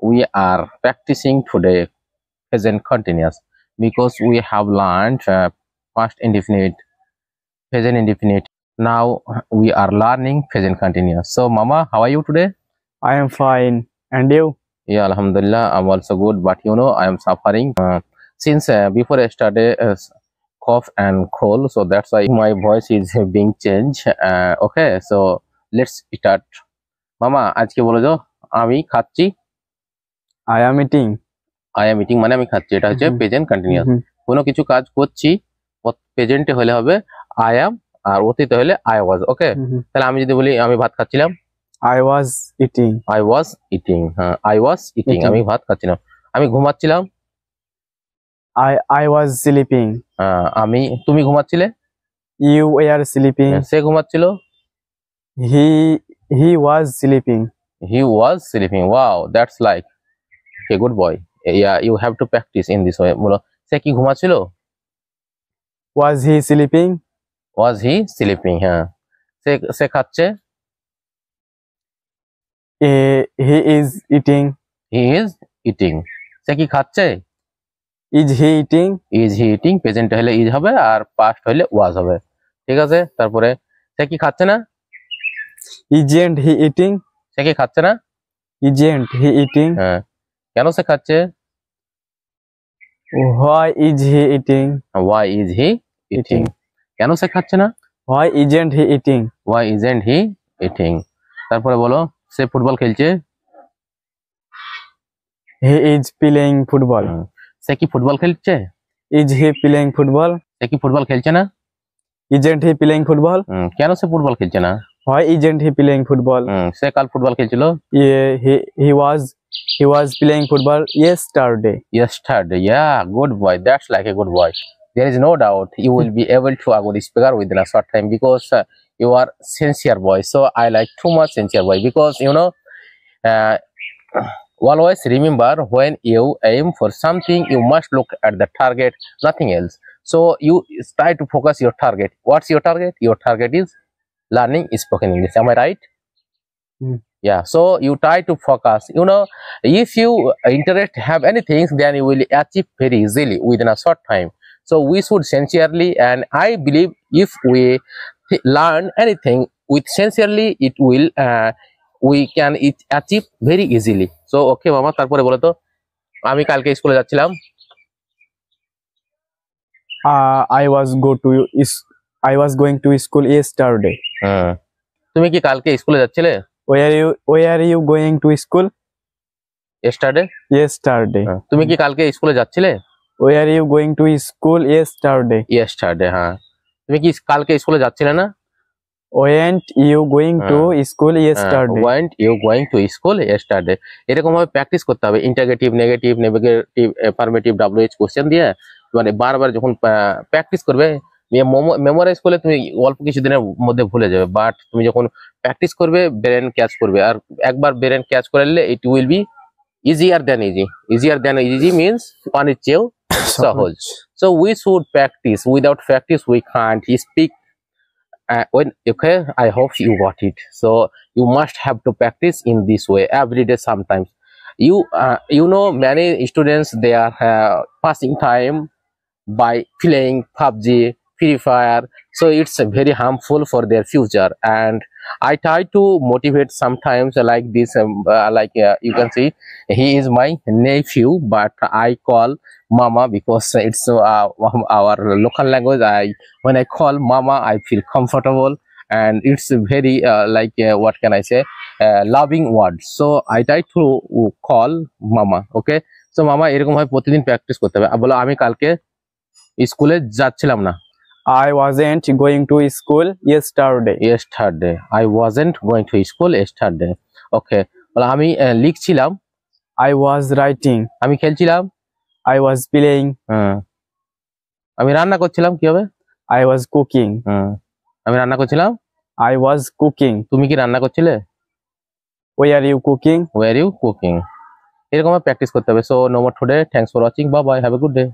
we are practicing today present continuous because we have learned past indefinite, present indefinite. Now we are learning present continuous. So, Mama, how are you today? I am fine. And you? Yeah, Alhamdulillah, I'm also good. But I am suffering since before yesterday cough and cold, so that's why my voice is being changed. Okay, so let's start. Mama, আজকে বলো তো আমি খাচ্ছি। I am eating. I am eating মানে আমি খাচ্ছি, এটা হচ্ছে প্রেজেন্ট কন্টিনিউয়াস। কোনো কিছু কাজ করছি প্রেজেন্টে হলে হবে I am, আর অতীতে হলে I was। ওকে, তাহলে আমি যদি বলি আমি ভাত খাচ্ছিলাম, I was eating. I was eating। হ্যাঁ, I was eating, আমি ভাত খাচ্ছিলাম। আমি ঘুমাচ্ছিলাম, I was sleeping. তুমি ঘুমাচ্ছিলে, You were sleeping. সে ঘুমাচ্ছিল, He was sleeping. he was sleeping। Wow, that's like a good boy। Yeah, you have to practice in this way। বলো, সে কি ঘুমাচ্ছিল? Was he sleeping? Was he sleeping? হ্যাঁ, সে খাচ্ছে, He is eating. he is eating। সে কি খাচ্ছে? Is he eating? Is he eating present হলে is হবে আর past হলে was হবে। ঠিক আছে, তারপরে সে কি খাচ্ছে না? Isn't he eating? সে কি খাচ্ছে না? Isn't he eating? হ্যাঁ, কেন সে খাচ্ছে? Why is he eating? Why is he eating? কেন সে খাচ্ছে না? Why isn't he eating? Why isn't he eating? তারপরে বলো, সে ফুটবল খেলছে, He is playing football. সে কি ফুটবল খেলছে? Is he playing football? সে কি ফুটবল খেলছে না? Isn't he playing football? কেন সে ফুটবল খেলছে না? Why isn't he playing football? সে কাল ফুটবল খেলছিল, Yeah, he was playing football yesterday. yesterday। Yeah, good boy, that's like a good boy। There is no doubt you will be able to a good speaker within a short time because you are sincere boy। So I like too much sincere boy because uh, always remember when you aim for something you must look at the target, nothing else। So you try to focus your target। What's your target? Your target is learning spoken English, am I right? Yeah, so you try to focus। if you interest have anything, then you will achieve very easily within a short time। So we should sincerely, and I believe if we learn anything with sincerely, it will we can achieve very easily। So okay মামা, তারপরে বলো তো আমি কালকে স্কুলে যাচ্ছিলাম, I was going to school yesterday. তুমি কি কালকে স্কুলে যাচ্ছিলে? Where are you going to school? yesterday। Yesterday. তুমি কি কালকে স্কুলে যাচ্ছিলে? Where are you going to school yesterday? yesterday। হ্যাঁ, তুমি কি কালকে স্কুলে যাচ্ছিলে না? Weren't you going to school yesterday? Weren't you going to school yesterday? এরকম ভাবে প্র্যাকটিস করতে হবে, interrogative, negative, negative, affirmative, WH question দিয়ে মানে বারবার যখন প্র্যাকটিস করবে, মেমোরাইজ করলে তুমি অল্প কিছুদিনের মধ্যে ভুলে যাবে, বাট তুমি যখন প্র্যাকটিস করবে ব্রেন ক্যাচ করবে, আর একবার ব্রেন ক্যাচ করে নিলে it will be easier than easy। easier than easy means পানির চেয়েও সহজ। So we should practice, without practice we can't speak। Okay, I hope you got it। So you must have to practice in this way every day। Sometimes many students, they are passing time by playing PUBG, Free Fire, so it's very harmful for their future, and I try to motivate sometimes like this। You can see he is my nephew, but I call mama because it's our local language। When I call mama I feel comfortable, and it's very what can I say, loving word। So I try to call mama। Okay, so mama এরকম ভাবে প্রতিদিন practice করতে হবে। বলো, আমি কালকে স্কুলে যাচ্ছিলাম না। I wasn't going to school yesterday. yesterday। I wasn't going to school yesterday। Okay, বলো, আমি লিখছিলাম। I was writing. আমি খেলছিলাম। I was playing. আমি রান্না করছিলাম, কি হবে? I was cooking. আমি রান্না করছিলাম। I was cooking. তুমি কি রান্না করছিলে? Where are you cooking? Where are you cooking? এরকম প্র্যাকটিস করতে হবে। So no more today, thanks for watching, bye bye, have a good day।